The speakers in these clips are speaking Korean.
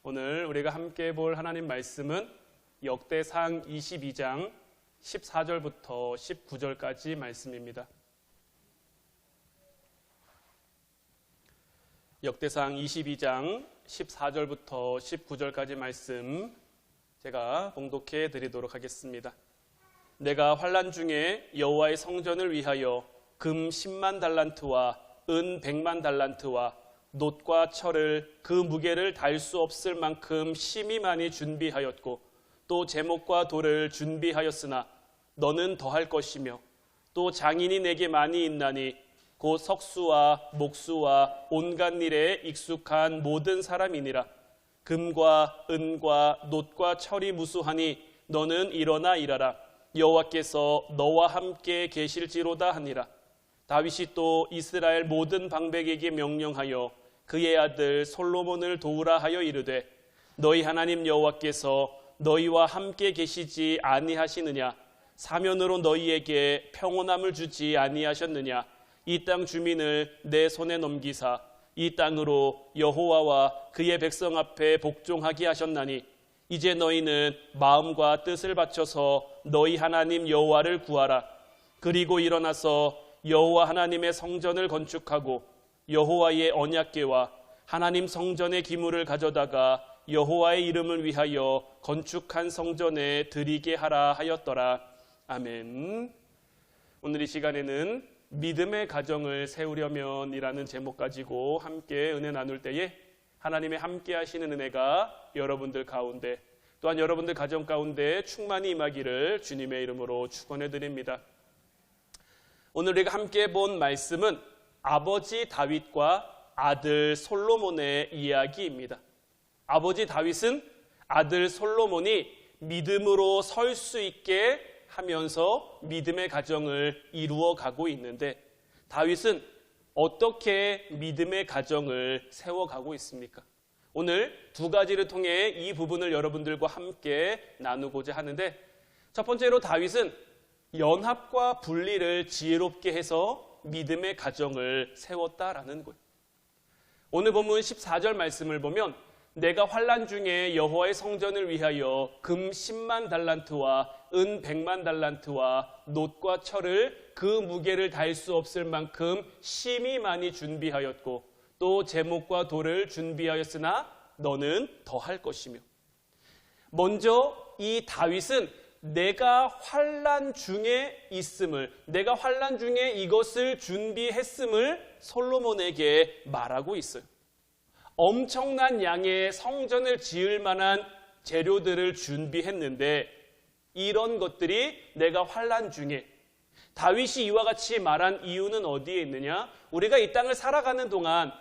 오늘 우리가 함께 볼 하나님 말씀은 역대상 22장 14절부터 19절까지 말씀입니다. 역대상 22장 14절부터 19절까지 말씀 제가 봉독해 드리도록 하겠습니다. 내가 환난 중에 여호와의 성전을 위하여 금 10만 달란트와 은 100만 달란트와 놋과 철을 그 무게를 달 수 없을 만큼 심히 많이 준비하였고 또 제목과 돌을 준비하였으나 너는 더할 것이며 또 장인이 내게 많이 있나니 곧 석수와 목수와 온갖 일에 익숙한 모든 사람이니라. 금과 은과 놋과 철이 무수하니 너는 일어나 일하라. 여호와께서 너와 함께 계실지로다 하니라. 다윗이 또 이스라엘 모든 방백에게 명령하여 그의 아들 솔로몬을 도우라 하여 이르되 너희 하나님 여호와께서 너희와 함께 계시지 아니하시느냐? 사면으로 너희에게 평온함을 주지 아니하셨느냐? 이 땅 주민을 내 손에 넘기사 이 땅으로 여호와와 그의 백성 앞에 복종하게 하셨나니 이제 너희는 마음과 뜻을 바쳐서 너희 하나님 여호와를 구하라. 그리고 일어나서 여호와 하나님의 성전을 건축하고 여호와의 언약궤와 하나님 성전의 기물을 가져다가 여호와의 이름을 위하여 건축한 성전에 드리게 하라 하였더라. 아멘. 오늘 이 시간에는 믿음의 가정을 세우려면 이라는 제목 가지고 함께 은혜 나눌 때에 하나님의 함께 하시는 은혜가 여러분들 가운데 또한 여러분들 가정 가운데 충만히 임하기를 주님의 이름으로 축원해 드립니다. 오늘 우리가 함께 본 말씀은 아버지 다윗과 아들 솔로몬의 이야기입니다. 아버지 다윗은 아들 솔로몬이 믿음으로 설 수 있게 하면서 믿음의 가정을 이루어 가고 있는데 다윗은 어떻게 믿음의 가정을 세워가고 있습니까? 오늘 두 가지를 통해 이 부분을 여러분들과 함께 나누고자 하는데 첫 번째로 다윗은 연합과 분리를 지혜롭게 해서 믿음의 가정을 세웠다라는 거예요. 오늘 본문 14절 말씀을 보면 내가 환난 중에 여호와의 성전을 위하여 금 10만 달란트와 은 100만 달란트와 놋과 철을 그 무게를 달 수 없을 만큼 심히 많이 준비하였고 또 제목과 돌을 준비하였으나 너는 더할 것이며. 먼저 이 다윗은 내가 환난 중에 있음을, 내가 환난 중에 이것을 준비했음을 솔로몬에게 말하고 있어요. 엄청난 양의 성전을 지을 만한 재료들을 준비했는데 이런 것들이 내가 환난 중에, 다윗이 이와 같이 말한 이유는 어디에 있느냐? 우리가 이 땅을 살아가는 동안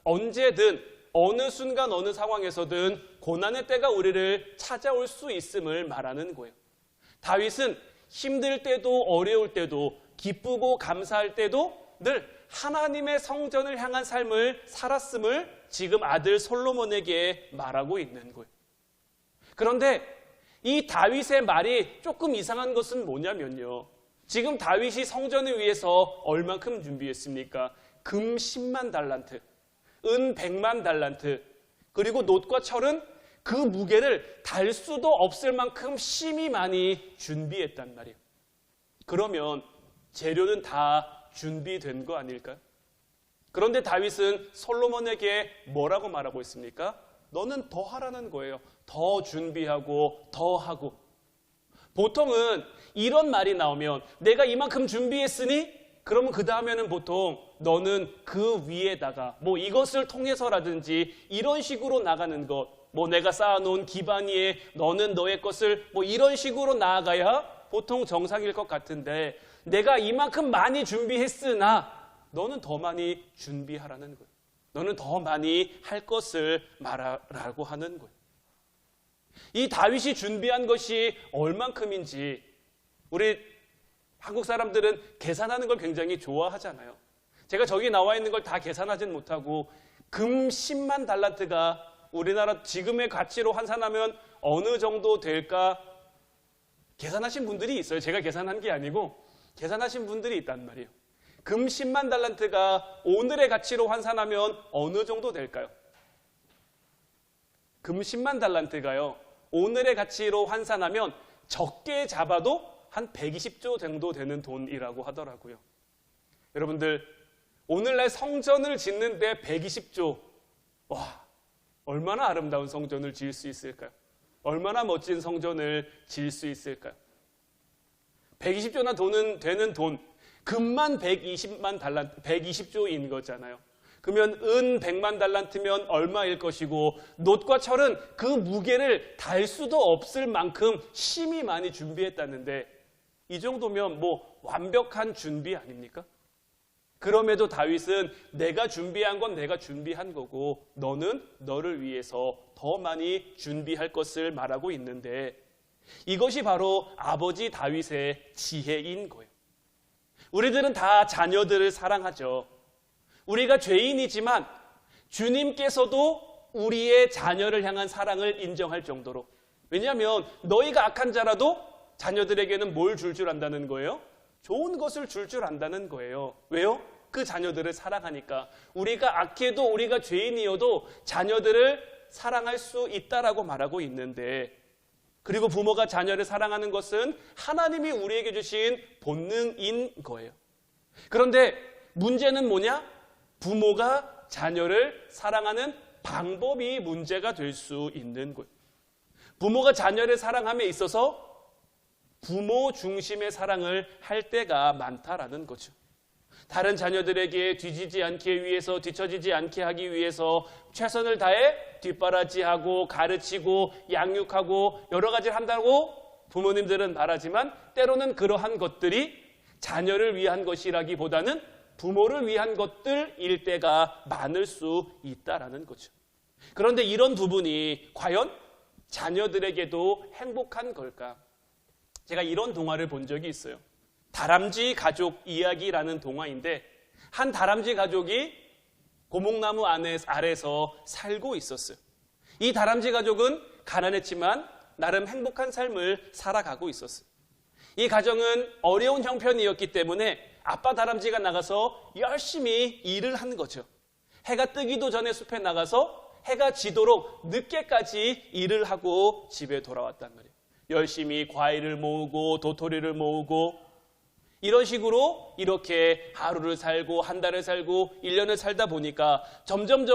언제든 어느 순간 어느 상황에서든 고난의 때가 우리를 찾아올 수 있음을 말하는 거예요. 다윗은 힘들 때도 어려울 때도 기쁘고 감사할 때도 늘 하나님의 성전을 향한 삶을 살았음을 지금 아들 솔로몬에게 말하고 있는 거예요. 그런데 이 다윗의 말이 조금 이상한 것은 뭐냐면요. 지금 다윗이 성전을 위해서 얼만큼 준비했습니까? 금 10만 달란트, 은 100만 달란트, 그리고 놋과 철은 그 무게를 달 수도 없을 만큼 심히 많이 준비했단 말이에요. 그러면 재료는 다 준비된 거 아닐까요? 그런데 다윗은 솔로몬에게 뭐라고 말하고 있습니까? 너는 더 하라는 거예요. 더 준비하고 더 하고. 보통은 이런 말이 나오면 내가 이만큼 준비했으니 그러면 그 다음에는 보통 너는 그 위에다가 뭐 이것을 통해서라든지 이런 식으로 나가는 것, 뭐 내가 쌓아놓은 기반 위에 너는 너의 것을 뭐 이런 식으로 나아가야 보통 정상일 것 같은데 내가 이만큼 많이 준비했으나 너는 더 많이 준비하라는 거예요. 너는 더 많이 할 것을 말하라고 하는 거예요. 이 다윗이 준비한 것이 얼만큼인지 우리 한국 사람들은 계산하는 걸 굉장히 좋아하잖아요. 제가 저기 나와 있는 걸 다 계산하진 못하고 금 10만 달란트가 우리나라 지금의 가치로 환산하면 어느 정도 될까 계산하신 분들이 있어요. 제가 계산한 게 아니고 계산하신 분들이 있단 말이에요. 금 10만 달란트가 오늘의 가치로 환산하면 어느 정도 될까요? 금 10만 달란트가요, 오늘의 가치로 환산하면 적게 잡아도 한 120조 정도 되는 돈이라고 하더라고요. 여러분들, 오늘날 성전을 짓는데 120조, 와, 얼마나 아름다운 성전을 지을 수 있을까요? 얼마나 멋진 성전을 지을 수 있을까요? 120조나 되는 돈, 금만 120만 달란트, 120조인 거잖아요. 그러면 은 100만 달란트면 얼마일 것이고, 놋과 철은 그 무게를 달 수도 없을 만큼 심히 많이 준비했다는데, 이 정도면 뭐 완벽한 준비 아닙니까? 그럼에도 다윗은 내가 준비한 건 내가 준비한 거고, 너는 너를 위해서 더 많이 준비할 것을 말하고 있는데, 이것이 바로 아버지 다윗의 지혜인 거예요. 우리들은 다 자녀들을 사랑하죠. 우리가 죄인이지만 주님께서도 우리의 자녀를 향한 사랑을 인정할 정도로, 왜냐하면 너희가 악한 자라도 자녀들에게는 뭘 줄 안다는 거예요? 좋은 것을 줄 안다는 거예요. 왜요? 그 자녀들을 사랑하니까. 우리가 악해도, 우리가 죄인이어도 자녀들을 사랑할 수 있다라고 말하고 있는데, 그리고 부모가 자녀를 사랑하는 것은 하나님이 우리에게 주신 본능인 거예요. 그런데 문제는 뭐냐? 부모가 자녀를 사랑하는 방법이 문제가 될 수 있는 거예요. 부모가 자녀를 사랑함에 있어서 부모 중심의 사랑을 할 때가 많다라는 거죠. 다른 자녀들에게 뒤지지 않게 위해서, 뒤처지지 않게 하기 위해서 최선을 다해 뒷바라지하고 가르치고 양육하고 여러 가지를 한다고 부모님들은 말하지만, 때로는 그러한 것들이 자녀를 위한 것이라기보다는 부모를 위한 것들일 때가 많을 수 있다라는 거죠. 그런데 이런 부분이 과연 자녀들에게도 행복한 걸까? 제가 이런 동화를 본 적이 있어요. 다람쥐 가족 이야기라는 동화인데, 한 다람쥐 가족이 고목나무 아래서 살고 있었어요. 이 다람쥐 가족은 가난했지만 나름 행복한 삶을 살아가고 있었어요. 이 가정은 어려운 형편이었기 때문에 아빠 다람쥐가 나가서 열심히 일을 한 거죠. 해가 뜨기도 전에 숲에 나가서 해가 지도록 늦게까지 일을 하고 집에 돌아왔단 말이에요. 열심히 과일을 모으고 도토리를 모으고, 이런 식으로 이렇게 하루를 살고 한 달을 살고 1년을 살다 보니까 점점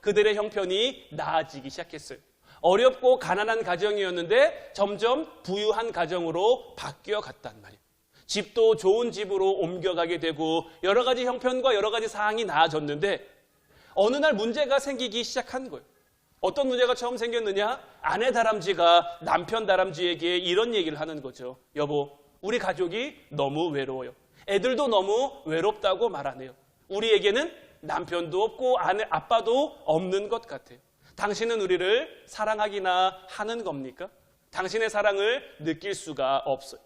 그들의 형편이 나아지기 시작했어요. 어렵고 가난한 가정이었는데 점점 부유한 가정으로 바뀌어 갔단 말이에요. 집도 좋은 집으로 옮겨가게 되고 여러 가지 형편과 여러 가지 사항이 나아졌는데, 어느 날 문제가 생기기 시작한 거예요. 어떤 문제가 처음 생겼느냐? 아내 다람쥐가 남편 다람쥐에게 이런 얘기를 하는 거죠. 여보, 우리 가족이 너무 외로워요. 애들도 너무 외롭다고 말하네요. 우리에게는 남편도 없고 아빠도 없는 것 같아요. 당신은 우리를 사랑하기나 하는 겁니까? 당신의 사랑을 느낄 수가 없어요.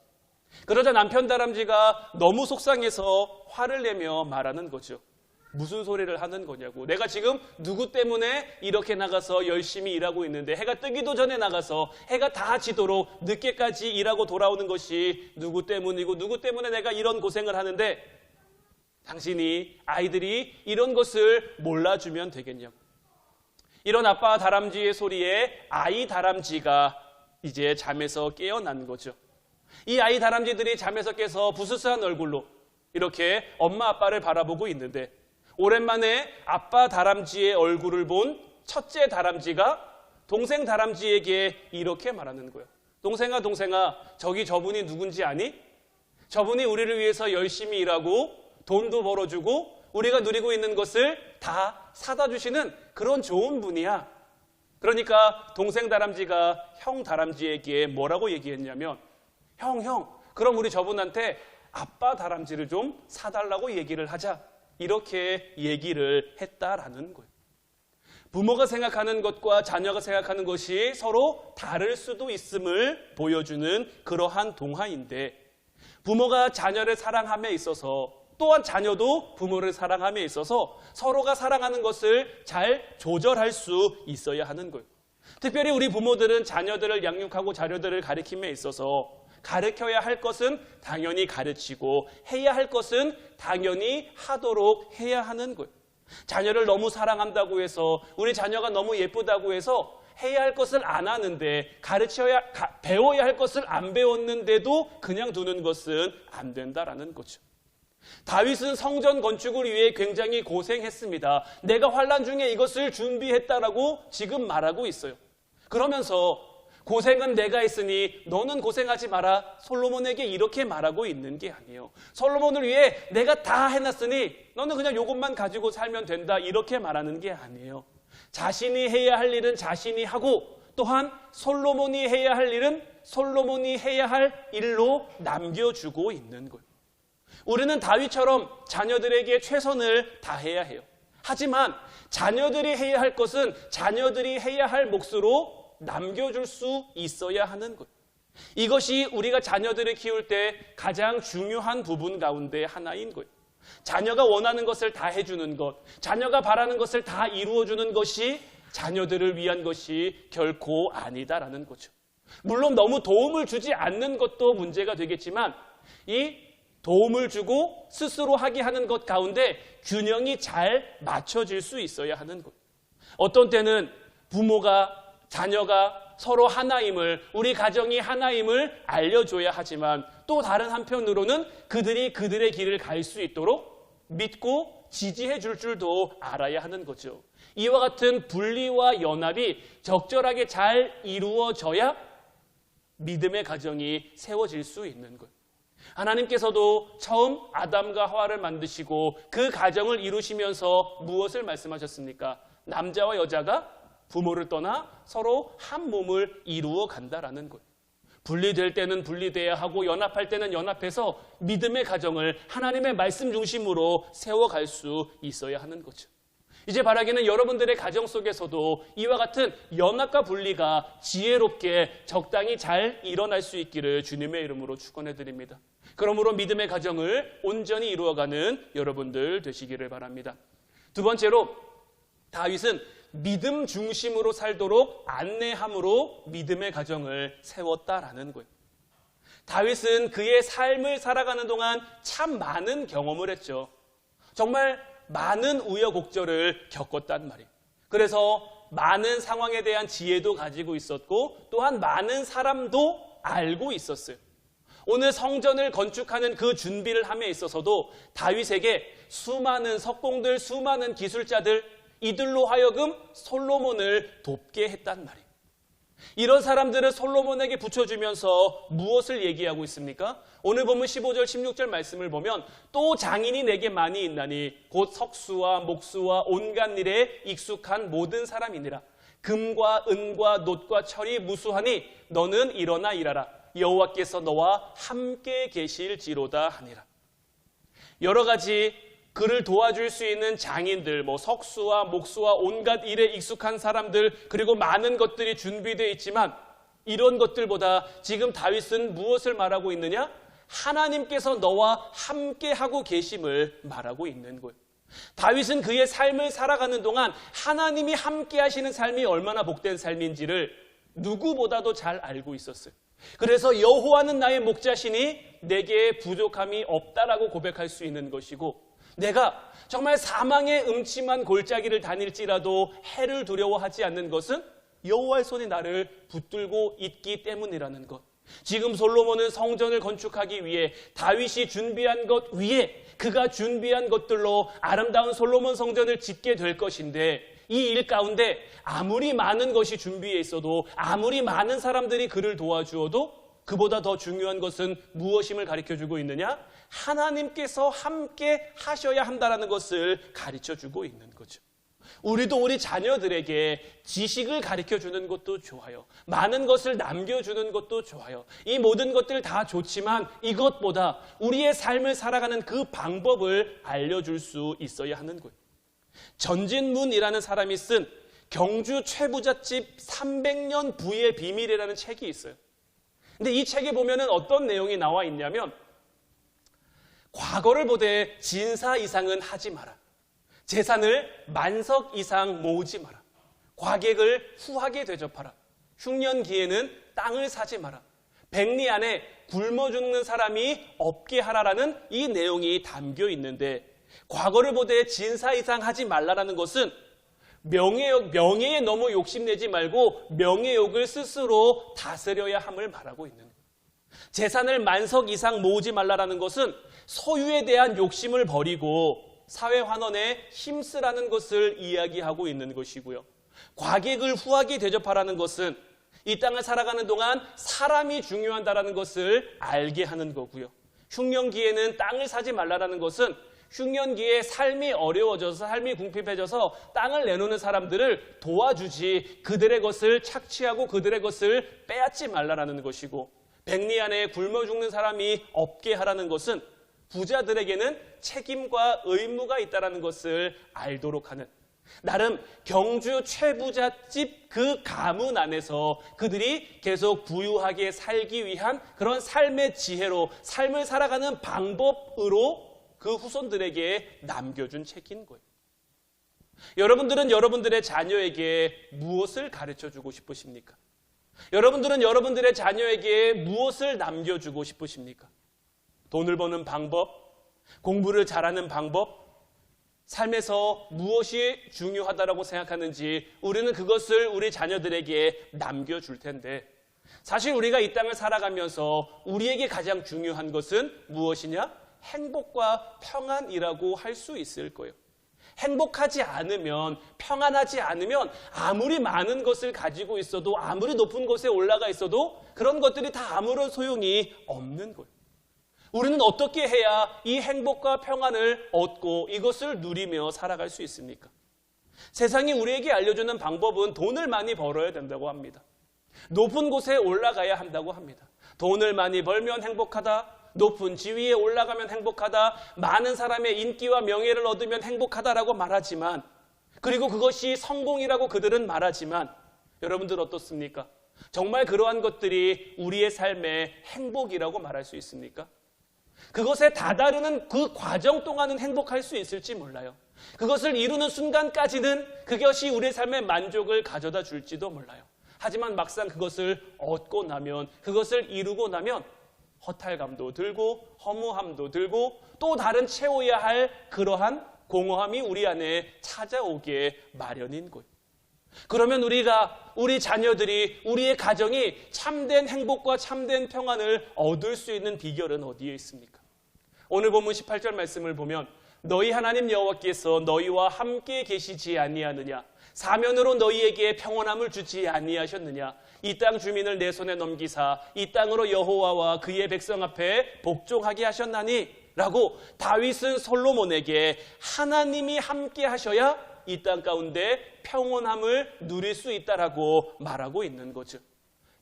그러자 남편 다람쥐가 너무 속상해서 화를 내며 말하는 거죠. 무슨 소리를 하는 거냐고. 내가 지금 누구 때문에 이렇게 나가서 열심히 일하고 있는데, 해가 뜨기도 전에 나가서 해가 다 지도록 늦게까지 일하고 돌아오는 것이 누구 때문이고, 누구 때문에 내가 이런 고생을 하는데 당신이 아이들이 이런 것을 몰라주면 되겠냐고. 이런 아빠 다람쥐의 소리에 아이 다람쥐가 이제 잠에서 깨어난 거죠. 이 아이 다람쥐들이 잠에서 깨서 부스스한 얼굴로 이렇게 엄마 아빠를 바라보고 있는데, 오랜만에 아빠 다람쥐의 얼굴을 본 첫째 다람쥐가 동생 다람쥐에게 이렇게 말하는 거예요. 동생아, 저분이 누군지 아니? 저분이 우리를 위해서 열심히 일하고 돈도 벌어주고 우리가 누리고 있는 것을 다 사다 주시는 그런 좋은 분이야. 그러니까 동생 다람쥐가 형 다람쥐에게 뭐라고 얘기했냐면, 형, 그럼 우리 저분한테 아빠 다람쥐를 좀 사달라고 얘기를 하자. 이렇게 얘기를 했다라는 거예요. 부모가 생각하는 것과 자녀가 생각하는 것이 서로 다를 수도 있음을 보여주는 그러한 동화인데, 부모가 자녀를 사랑함에 있어서, 또한 자녀도 부모를 사랑함에 있어서 서로가 사랑하는 것을 잘 조절할 수 있어야 하는 거예요. 특별히 우리 부모들은 자녀들을 양육하고 자녀들을 가르침에 있어서 가르쳐야 할 것은 당연히 가르치고 해야 할 것은 당연히 하도록 해야 하는 거예요. 자녀를 너무 사랑한다고 해서, 우리 자녀가 너무 예쁘다고 해서 해야 할 것을 안 하는데 배워야 할 것을 안 배웠는데도 그냥 두는 것은 안 된다라는 거죠. 다윗은 성전 건축을 위해 굉장히 고생했습니다. 내가 환난 중에 이것을 준비했다라고 지금 말하고 있어요. 그러면서 고생은 내가 했으니 너는 고생하지 마라. 솔로몬에게 이렇게 말하고 있는 게 아니에요. 솔로몬을 위해 내가 다 해놨으니 너는 그냥 이것만 가지고 살면 된다. 이렇게 말하는 게 아니에요. 자신이 해야 할 일은 자신이 하고 또한 솔로몬이 해야 할 일은 솔로몬이 해야 할 일로 남겨주고 있는 거예요. 우리는 다윗처럼 자녀들에게 최선을 다해야 해요. 하지만 자녀들이 해야 할 것은 자녀들이 해야 할 몫으로 남겨줄 수 있어야 하는 것. 이것이 우리가 자녀들을 키울 때 가장 중요한 부분 가운데 하나인 거예요. 자녀가 원하는 것을 다 해주는 것, 자녀가 바라는 것을 다 이루어주는 것이 자녀들을 위한 것이 결코 아니다라는 거죠. 물론 너무 도움을 주지 않는 것도 문제가 되겠지만 이 도움을 주고 스스로 하게 하는 것 가운데 균형이 잘 맞춰질 수 있어야 하는 것. 어떤 때는 부모가 자녀가 서로 하나임을, 우리 가정이 하나임을 알려줘야 하지만 또 다른 한편으로는 그들이 그들의 길을 갈 수 있도록 믿고 지지해 줄 줄도 알아야 하는 거죠. 이와 같은 분리와 연합이 적절하게 잘 이루어져야 믿음의 가정이 세워질 수 있는 거예요. 하나님께서도 처음 아담과 하와를 만드시고 그 가정을 이루시면서 무엇을 말씀하셨습니까? 남자와 여자가 부모를 떠나 서로 한 몸을 이루어 간다라는 거예요. 분리될 때는 분리돼야 하고 연합할 때는 연합해서 믿음의 가정을 하나님의 말씀 중심으로 세워갈 수 있어야 하는 거죠. 이제 바라기는 여러분들의 가정 속에서도 이와 같은 연합과 분리가 지혜롭게 적당히 잘 일어날 수 있기를 주님의 이름으로 축원해 드립니다. 그러므로 믿음의 가정을 온전히 이루어가는 여러분들 되시기를 바랍니다. 두 번째로 다윗은 믿음 중심으로 살도록 안내함으로 믿음의 가정을 세웠다라는 거예요. 다윗은 그의 삶을 살아가는 동안 참 많은 경험을 했죠. 정말 많은 우여곡절을 겪었단 말이에요. 그래서 많은 상황에 대한 지혜도 가지고 있었고 또한 많은 사람도 알고 있었어요. 오늘 성전을 건축하는 그 준비를 함에 있어서도 다윗에게 수많은 석공들, 수많은 기술자들 이들로 하여금 솔로몬을 돕게 했단 말이에요. 이런 사람들을 솔로몬에게 붙여주면서 무엇을 얘기하고 있습니까? 오늘 보면 15절, 16절 말씀을 보면 또 장인이 내게 많이 있나니 곧 석수와 목수와 온갖 일에 익숙한 모든 사람이니라. 금과 은과 놋과 철이 무수하니 너는 일어나 일하라. 여호와께서 너와 함께 계실지로다 하니라. 여러 가지 그를 도와줄 수 있는 장인들, 석수와 목수와 온갖 일에 익숙한 사람들, 그리고 많은 것들이 준비되어 있지만 이런 것들보다 지금 다윗은 무엇을 말하고 있느냐? 하나님께서 너와 함께 하고 계심을 말하고 있는 거예요. 다윗은 그의 삶을 살아가는 동안 하나님이 함께 하시는 삶이 얼마나 복된 삶인지를 누구보다도 잘 알고 있었어요. 그래서 여호와는 나의 목자시니 내게 부족함이 없다라고 고백할 수 있는 것이고, 내가 정말 사망의 음침한 골짜기를 다닐지라도 해를 두려워하지 않는 것은 여호와의 손이 나를 붙들고 있기 때문이라는 것. 지금 솔로몬은 성전을 건축하기 위해 다윗이 준비한 것 위에 그가 준비한 것들로 아름다운 솔로몬 성전을 짓게 될 것인데, 이 일 가운데 아무리 많은 것이 준비해 있어도 아무리 많은 사람들이 그를 도와주어도 그보다 더 중요한 것은 무엇임을 가르쳐주고 있느냐? 하나님께서 함께 하셔야 한다는 것을 가르쳐주고 있는 거죠. 우리도 우리 자녀들에게 지식을 가르쳐주는 것도 좋아요. 많은 것을 남겨주는 것도 좋아요. 이 모든 것들 다 좋지만 이것보다 우리의 삶을 살아가는 그 방법을 알려줄 수 있어야 하는 거예요. 전진문이라는 사람이 쓴 경주 최부잣집 300년 부의 비밀이라는 책이 있어요. 근데 이 책에 보면은 어떤 내용이 나와 있냐면, 과거를 보되 진사 이상은 하지 마라. 재산을 만석 이상 모으지 마라. 과객을 후하게 대접하라. 흉년기에는 땅을 사지 마라. 백리 안에 굶어 죽는 사람이 없게 하라라는 이 내용이 담겨 있는데, 과거를 보되 진사 이상 하지 말라라는 것은 명예에 너무 욕심내지 말고 명예욕을 스스로 다스려야 함을 말하고 있는 거예요. 재산을 만석 이상 모으지 말라라는 것은 소유에 대한 욕심을 버리고 사회 환원에 힘쓰라는 것을 이야기하고 있는 것이고요. 과객을 후하게 대접하라는 것은 이 땅을 살아가는 동안 사람이 중요하다는 것을 알게 하는 거고요. 흉년기에는 땅을 사지 말라라는 것은 흉년기에 삶이 어려워져서 삶이 궁핍해져서 땅을 내놓는 사람들을 도와주지 그들의 것을 착취하고 그들의 것을 빼앗지 말라라는 것이고, 백리 안에 굶어 죽는 사람이 없게 하라는 것은 부자들에게는 책임과 의무가 있다는 것을 알도록 하는, 나름 경주 최부잣집 그 가문 안에서 그들이 계속 부유하게 살기 위한 그런 삶의 지혜로 삶을 살아가는 방법으로 그 후손들에게 남겨준 책인 거예요. 여러분들은 여러분들의 자녀에게 무엇을 가르쳐주고 싶으십니까? 여러분들은 여러분들의 자녀에게 무엇을 남겨주고 싶으십니까? 돈을 버는 방법, 공부를 잘하는 방법, 삶에서 무엇이 중요하다고 생각하는지 우리는 그것을 우리 자녀들에게 남겨줄 텐데, 사실 우리가 이 땅을 살아가면서 우리에게 가장 중요한 것은 무엇이냐? 행복과 평안이라고 할 수 있을 거예요. 행복하지 않으면, 평안하지 않으면 아무리 많은 것을 가지고 있어도, 아무리 높은 곳에 올라가 있어도 그런 것들이 다 아무런 소용이 없는 거예요. 우리는 어떻게 해야 이 행복과 평안을 얻고 이것을 누리며 살아갈 수 있습니까? 세상이 우리에게 알려주는 방법은 돈을 많이 벌어야 된다고 합니다. 높은 곳에 올라가야 한다고 합니다. 돈을 많이 벌면 행복하다, 높은 지위에 올라가면 행복하다, 많은 사람의 인기와 명예를 얻으면 행복하다라고 말하지만, 그리고 그것이 성공이라고 그들은 말하지만, 여러분들 어떻습니까? 정말 그러한 것들이 우리의 삶의 행복이라고 말할 수 있습니까? 그것에 다다르는 그 과정 동안은 행복할 수 있을지 몰라요. 그것을 이루는 순간까지는 그것이 우리의 삶의 만족을 가져다 줄지도 몰라요. 하지만 막상 그것을 얻고 나면, 그것을 이루고 나면 허탈감도 들고 허무함도 들고 또 다른 채워야 할 그러한 공허함이 우리 안에 찾아오게 마련인 거예요. 그러면 우리 자녀들이, 우리의 가정이 참된 행복과 참된 평안을 얻을 수 있는 비결은 어디에 있습니까? 오늘 본문 18절 말씀을 보면, 너희 하나님 여호와께서 너희와 함께 계시지 아니하느냐? 사면으로 너희에게 평온함을 주지 아니하셨느냐? 이 땅 주민을 내 손에 넘기사 이 땅으로 여호와와 그의 백성 앞에 복종하게 하셨나니? 라고 다윗은 솔로몬에게 하나님이 함께 하셔야 이 땅 가운데 평온함을 누릴 수 있다라고 말하고 있는 거죠.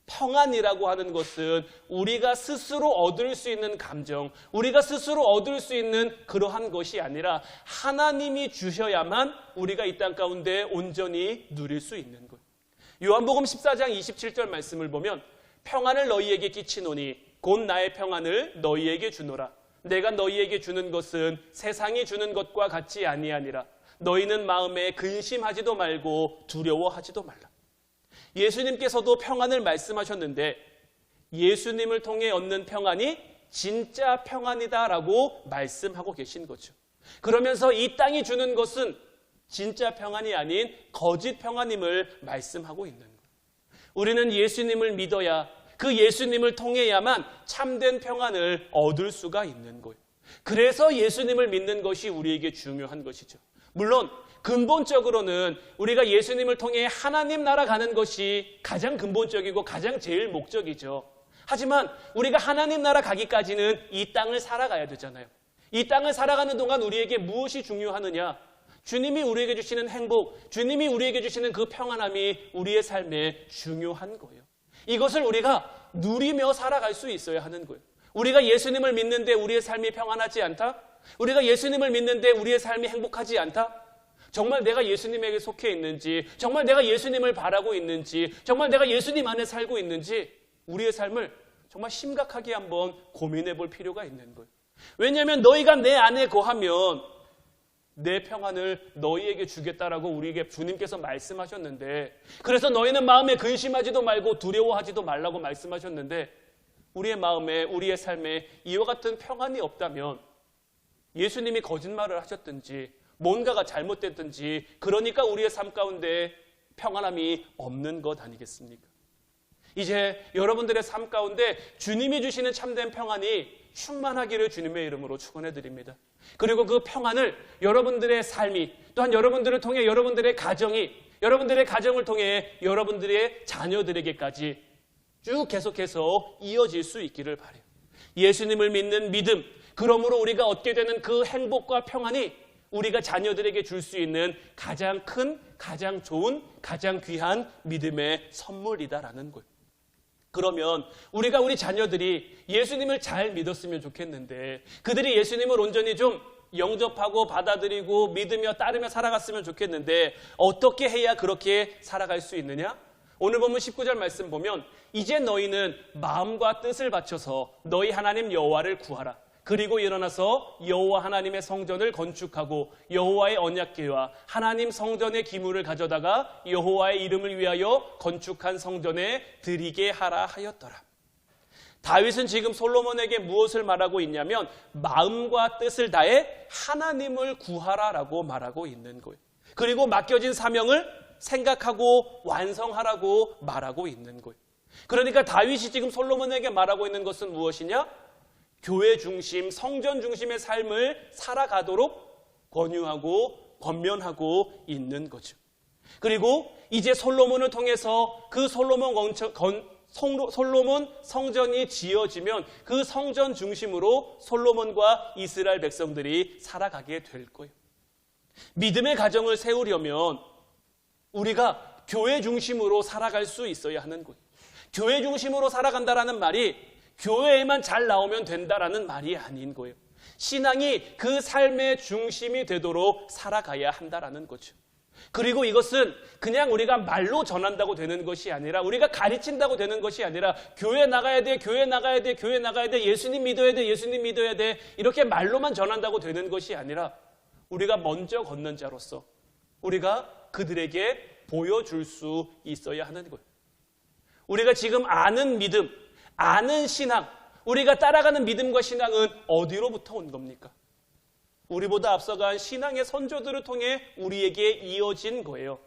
평안이라고 하는 것은 우리가 스스로 얻을 수 있는 감정, 우리가 스스로 얻을 수 있는 그러한 것이 아니라 하나님이 주셔야만 우리가 이 땅 가운데 온전히 누릴 수 있는 거예요. 요한복음 14장 27절 말씀을 보면, 평안을 너희에게 끼치노니 곧 나의 평안을 너희에게 주노라. 내가 너희에게 주는 것은 세상이 주는 것과 같지 아니하니라. 너희는 마음에 근심하지도 말고 두려워하지도 말라. 예수님께서도 평안을 말씀하셨는데, 예수님을 통해 얻는 평안이 진짜 평안이다라고 말씀하고 계신 거죠. 그러면서 이 땅이 주는 것은 진짜 평안이 아닌 거짓 평안임을 말씀하고 있는 거예요. 우리는 예수님을 믿어야, 그 예수님을 통해야만 참된 평안을 얻을 수가 있는 거예요. 그래서 예수님을 믿는 것이 우리에게 중요한 것이죠. 물론 근본적으로는 우리가 예수님을 통해 하나님 나라 가는 것이 가장 근본적이고 가장 제일 목적이죠. 하지만 우리가 하나님 나라 가기까지는 이 땅을 살아가야 되잖아요. 이 땅을 살아가는 동안 우리에게 무엇이 중요하느냐? 주님이 우리에게 주시는 행복, 주님이 우리에게 주시는 그 평안함이 우리의 삶에 중요한 거예요. 이것을 우리가 누리며 살아갈 수 있어야 하는 거예요. 우리가 예수님을 믿는데 우리의 삶이 평안하지 않다? 우리가 예수님을 믿는데 우리의 삶이 행복하지 않다? 정말 내가 예수님에게 속해 있는지, 정말 내가 예수님을 바라고 있는지, 정말 내가 예수님 안에 살고 있는지 우리의 삶을 정말 심각하게 한번 고민해 볼 필요가 있는 거예요. 왜냐하면 너희가 내 안에 거하면 내 평안을 너희에게 주겠다라고 우리에게 주님께서 말씀하셨는데, 그래서 너희는 마음에 근심하지도 말고 두려워하지도 말라고 말씀하셨는데, 우리의 마음에, 우리의 삶에 이와 같은 평안이 없다면 예수님이 거짓말을 하셨든지 뭔가가 잘못됐든지 그러니까 우리의 삶 가운데 평안함이 없는 것 아니겠습니까? 이제 여러분들의 삶 가운데 주님이 주시는 참된 평안이 충만하기를 주님의 이름으로 축원해 드립니다. 그리고 그 평안을 여러분들의 삶이 또한 여러분들을 통해 여러분들의 가정을 통해 여러분들의 자녀들에게까지 쭉 계속해서 이어질 수 있기를 바라요. 예수님을 믿는 믿음, 그러므로 우리가 얻게 되는 그 행복과 평안이 우리가 자녀들에게 줄 수 있는 가장 큰, 가장 좋은, 가장 귀한 믿음의 선물이다라는 거예요. 그러면 우리가 우리 자녀들이 예수님을 잘 믿었으면 좋겠는데 그들이 예수님을 온전히 좀 영접하고 받아들이고 믿으며 따르며 살아갔으면 좋겠는데 어떻게 해야 그렇게 살아갈 수 있느냐? 오늘 본문 19절 말씀 보면 이제 너희는 마음과 뜻을 바쳐서 너희 하나님 여호와를 구하라. 그리고 일어나서 여호와 하나님의 성전을 건축하고 여호와의 언약궤와 하나님 성전의 기물을 가져다가 여호와의 이름을 위하여 건축한 성전에 드리게 하라 하였더라. 다윗은 지금 솔로몬에게 무엇을 말하고 있냐면 마음과 뜻을 다해 하나님을 구하라라고 말하고 있는 거예요. 그리고 맡겨진 사명을 생각하고 완성하라고 말하고 있는 거예요. 그러니까 다윗이 지금 솔로몬에게 말하고 있는 것은 무엇이냐? 교회 중심, 성전 중심의 삶을 살아가도록 권유하고 권면하고 있는 거죠. 그리고 이제 솔로몬을 통해서 그 솔로몬 성전이 지어지면 그 성전 중심으로 솔로몬과 이스라엘 백성들이 살아가게 될 거예요. 믿음의 가정을 세우려면 우리가 교회 중심으로 살아갈 수 있어야 하는 거예요. 교회 중심으로 살아간다라는 말이 교회에만 잘 나오면 된다라는 말이 아닌 거예요. 신앙이 그 삶의 중심이 되도록 살아가야 한다라는 거죠. 그리고 이것은 그냥 우리가 말로 전한다고 되는 것이 아니라 우리가 가르친다고 되는 것이 아니라 교회 나가야 돼, 교회 나가야 돼, 교회 나가야 돼, 예수님 믿어야 돼, 예수님 믿어야 돼 이렇게 말로만 전한다고 되는 것이 아니라 우리가 먼저 걷는 자로서 우리가 그들에게 보여줄 수 있어야 하는 거예요. 우리가 지금 아는 믿음, 아는 신앙, 우리가 따라가는 믿음과 신앙은 어디로부터 온 겁니까? 우리보다 앞서간 신앙의 선조들을 통해 우리에게 이어진 거예요.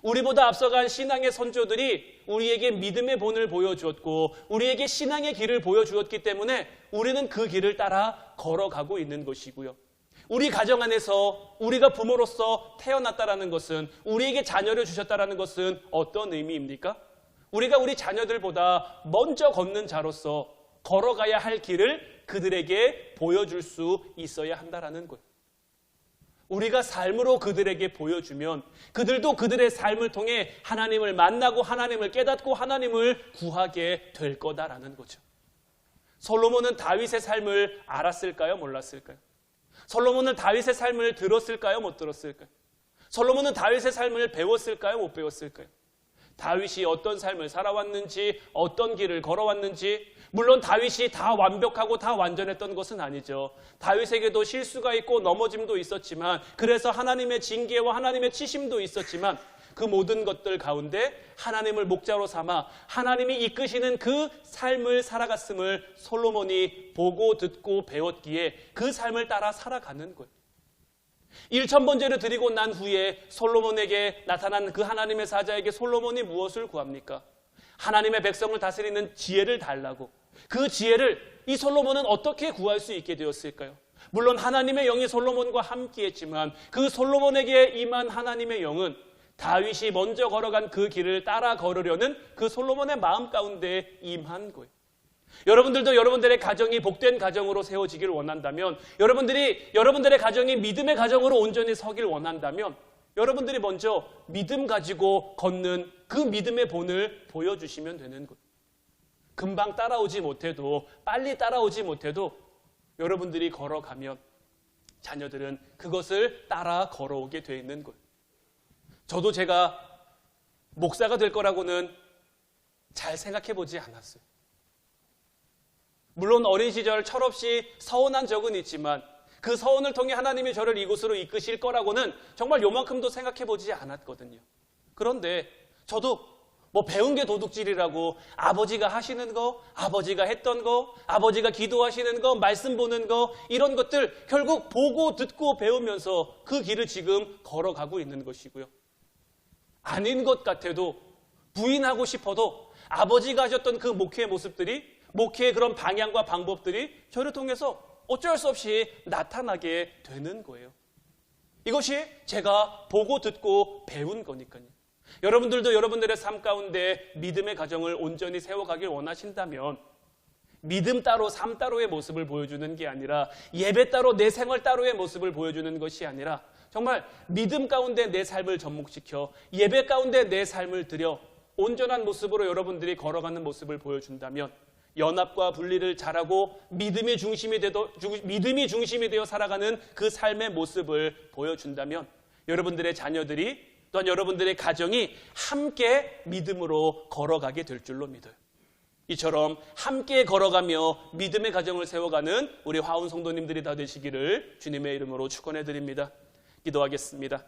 우리보다 앞서간 신앙의 선조들이 우리에게 믿음의 본을 보여주었고 우리에게 신앙의 길을 보여주었기 때문에 우리는 그 길을 따라 걸어가고 있는 것이고요. 우리 가정 안에서 우리가 부모로서 태어났다라는 것은 우리에게 자녀를 주셨다라는 것은 어떤 의미입니까? 우리가 우리 자녀들보다 먼저 걷는 자로서 걸어가야 할 길을 그들에게 보여줄 수 있어야 한다라는 거예요. 우리가 삶으로 그들에게 보여주면 그들도 그들의 삶을 통해 하나님을 만나고 하나님을 깨닫고 하나님을 구하게 될 거다라는 거죠. 솔로몬은 다윗의 삶을 알았을까요? 몰랐을까요? 솔로몬은 다윗의 삶을 들었을까요? 못 들었을까요? 솔로몬은 다윗의 삶을 배웠을까요? 못 배웠을까요? 다윗이 어떤 삶을 살아왔는지 어떤 길을 걸어왔는지 물론 다윗이 다 완벽하고 다 완전했던 것은 아니죠. 다윗에게도 실수가 있고 넘어짐도 있었지만 그래서 하나님의 징계와 하나님의 치심도 있었지만 그 모든 것들 가운데 하나님을 목자로 삼아 하나님이 이끄시는 그 삶을 살아갔음을 솔로몬이 보고 듣고 배웠기에 그 삶을 따라 살아가는 거예요. 1,000번제를 드리고 난 후에 솔로몬에게 나타난 그 하나님의 사자에게 솔로몬이 무엇을 구합니까? 하나님의 백성을 다스리는 지혜를 달라고. 그 지혜를 이 솔로몬은 어떻게 구할 수 있게 되었을까요? 물론 하나님의 영이 솔로몬과 함께했지만 그 솔로몬에게 임한 하나님의 영은 다윗이 먼저 걸어간 그 길을 따라 걸으려는 그 솔로몬의 마음 가운데 임한 거예요. 여러분들도 여러분들의 가정이 복된 가정으로 세워지길 원한다면 여러분들의 가정이 믿음의 가정으로 온전히 서길 원한다면 여러분들이 먼저 믿음 가지고 걷는 그 믿음의 본을 보여주시면 되는 거예요. 금방 따라오지 못해도 빨리 따라오지 못해도 여러분들이 걸어가면 자녀들은 그것을 따라 걸어오게 돼 있는 거예요. 저도 제가 목사가 될 거라고는 잘 생각해 보지 않았어요. 물론 어린 시절 철없이 서운한 적은 있지만 그 서운을 통해 하나님이 저를 이곳으로 이끄실 거라고는 정말 요만큼도 생각해 보지 않았거든요. 그런데 저도 뭐 배운 게 도둑질이라고 아버지가 하시는 거, 아버지가 했던 거, 아버지가 기도하시는 거, 말씀 보는 거 이런 것들 결국 보고 듣고 배우면서 그 길을 지금 걸어가고 있는 것이고요. 아닌 것 같아도 부인하고 싶어도 아버지가 하셨던 그 목회의 모습들이 목회의 그런 방향과 방법들이 저를 통해서 어쩔 수 없이 나타나게 되는 거예요. 이것이 제가 보고 듣고 배운 거니까요. 여러분들도 여러분들의 삶 가운데 믿음의 가정을 온전히 세워가길 원하신다면 믿음 따로 삶 따로의 모습을 보여주는 게 아니라 예배 따로 내 생활 따로의 모습을 보여주는 것이 아니라 정말 믿음 가운데 내 삶을 접목시켜 예배 가운데 내 삶을 들여 온전한 모습으로 여러분들이 걸어가는 모습을 보여준다면 연합과 분리를 잘하고 믿음이 중심이 되어 살아가는 그 삶의 모습을 보여준다면 여러분들의 자녀들이 또한 여러분들의 가정이 함께 믿음으로 걸어가게 될 줄로 믿어요. 이처럼 함께 걸어가며 믿음의 가정을 세워가는 우리 화운 성도님들이 다 되시기를 주님의 이름으로 축원해 드립니다. 기도하겠습니다.